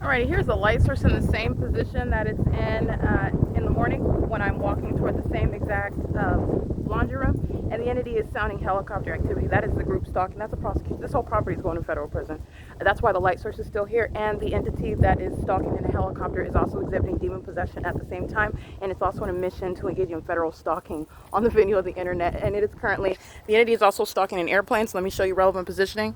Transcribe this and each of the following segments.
Alrighty, here's the light source in the same position that it's in the morning when I'm walking toward the same exact laundry room, and the entity is sounding helicopter activity. That is the group stalking. That's a prosecution. This whole property is going to federal prison. That's why the light source is still here, and the entity that is stalking in a helicopter is also exhibiting demon possession at the same time, and it's also on a mission to engage in federal stalking on the venue of the internet. And it is currently, the entity is also stalking an airplane. So let me show you relevant positioning.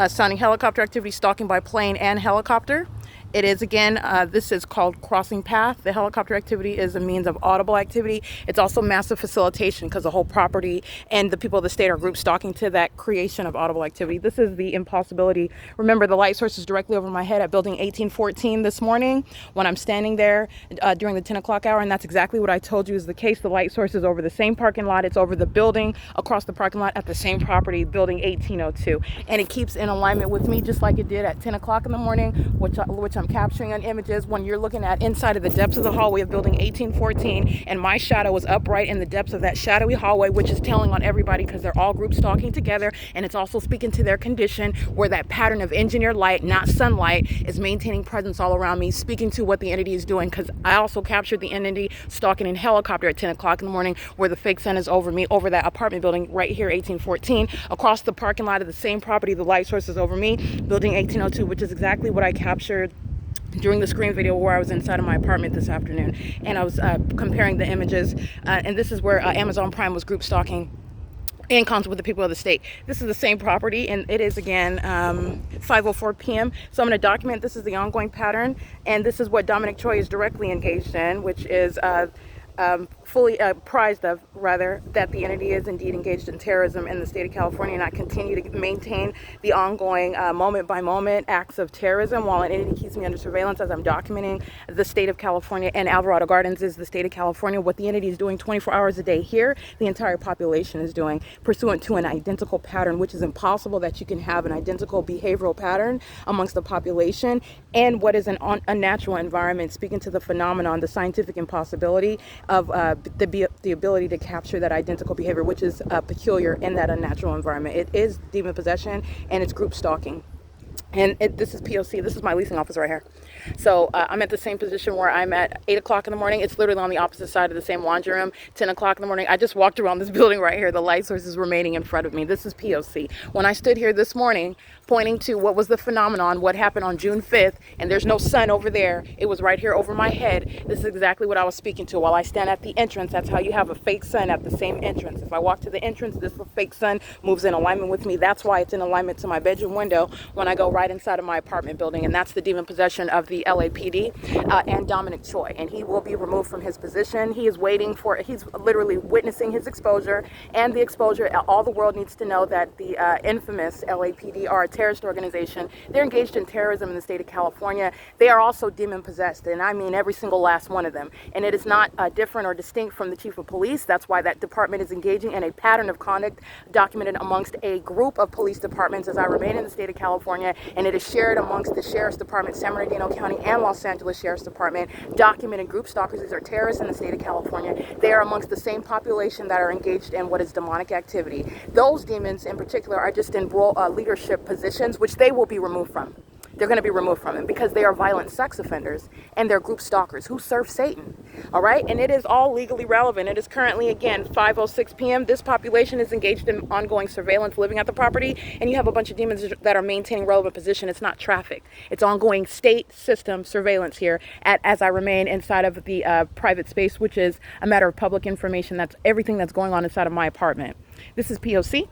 Sounding helicopter activity, stalking by plane and helicopter. It is again, this is called crossing path. The helicopter activity is a means of audible activity. It's also massive facilitation because the whole property and the people of the state are group stalking to that creation of audible activity. This is the impossibility. Remember, the light source is directly over my head at building 1814 this morning when I'm standing there during the 10 o'clock hour, and that's exactly what I told you is the case. The light source is over the same parking lot. It's over the building across the parking lot at the same property, building 1802, and it keeps in alignment with me just like it did at 10 o'clock in the morning, which I'm capturing on images when you're looking at inside of the depths of the hallway of building 1814, and my shadow was upright in the depths of that shadowy hallway, which is telling on everybody because they're all group stalking together, and it's also speaking to their condition where that pattern of engineered light, not sunlight, is maintaining presence all around me, speaking to what the entity is doing, because I also captured the entity stalking in helicopter at 10 o'clock in the morning where the fake sun is over me, over that apartment building right here, 1814, across the parking lot of the same property. The light source is over me, building 1802, which is exactly what I captured during the screen video where I was inside of my apartment this afternoon, and I was comparing the images, and this is where Amazon Prime was group stalking in concert with the people of the state. This is the same property, and it is again 5:04 p.m. So I'm going to document this is the ongoing pattern, and this is what Dominic Choi is directly engaged in, which is fully apprised of, rather, that the entity is indeed engaged in terrorism in the state of California, and I continue to maintain the ongoing moment by moment acts of terrorism while an entity keeps me under surveillance as I'm documenting the state of California. And Alvarado Gardens is the state of California. What the entity is doing 24 hours a day here, the entire population is doing, pursuant to an identical pattern, which is impossible that you can have an identical behavioral pattern amongst the population and what is an unnatural environment, speaking to the phenomenon, the scientific impossibility of the ability to capture that identical behavior, which is peculiar in that unnatural environment. It is demon possession, and it's group stalking. And this is P.O.C. This is my leasing office right here. So I'm at the same position where I'm at 8 o'clock in the morning. It's literally on the opposite side of the same laundry room. 10 o'clock in the morning, I just walked around this building right here. The light source is remaining in front of me. This is P.O.C. When I stood here this morning pointing to what was the phenomenon, what happened on June 5th, and there's no sun over there. It was right here over my head. This is exactly what I was speaking to. While I stand at the entrance, that's how you have a fake sun at the same entrance. If I walk to the entrance, this fake sun moves in alignment with me. That's why it's in alignment to my bedroom window when I go right inside of my apartment building, and that's the demon possession of the LAPD and Dominic Choi, and he will be removed from his position. He is waiting for, he's literally witnessing his exposure, and the exposure, all the world needs to know that the infamous LAPD are a terrorist organization. They're engaged in terrorism in the state of California. They are also demon possessed, and I mean every single last one of them, and it is not different or distinct from the chief of police. That's why that department is engaging in a pattern of conduct documented amongst a group of police departments as I remain in the state of California, and it is shared amongst the Sheriff's Department, San Bernardino County, and Los Angeles Sheriff's Department, documented group stalkers. These are terrorists in the state of California. They are amongst the same population that are engaged in what is demonic activity. Those demons in particular are just in leadership positions, which they will be removed from. They're going to be removed from it because they are violent sex offenders and they're group stalkers who serve Satan. All right. And it is all legally relevant. It is currently, again, 5:06 p.m. This population is engaged in ongoing surveillance living at the property. And you have a bunch of demons that are maintaining relevant position. It's not traffic. It's ongoing state system surveillance here as I remain inside of the private space, which is a matter of public information. That's everything that's going on inside of my apartment. This is P.O.C.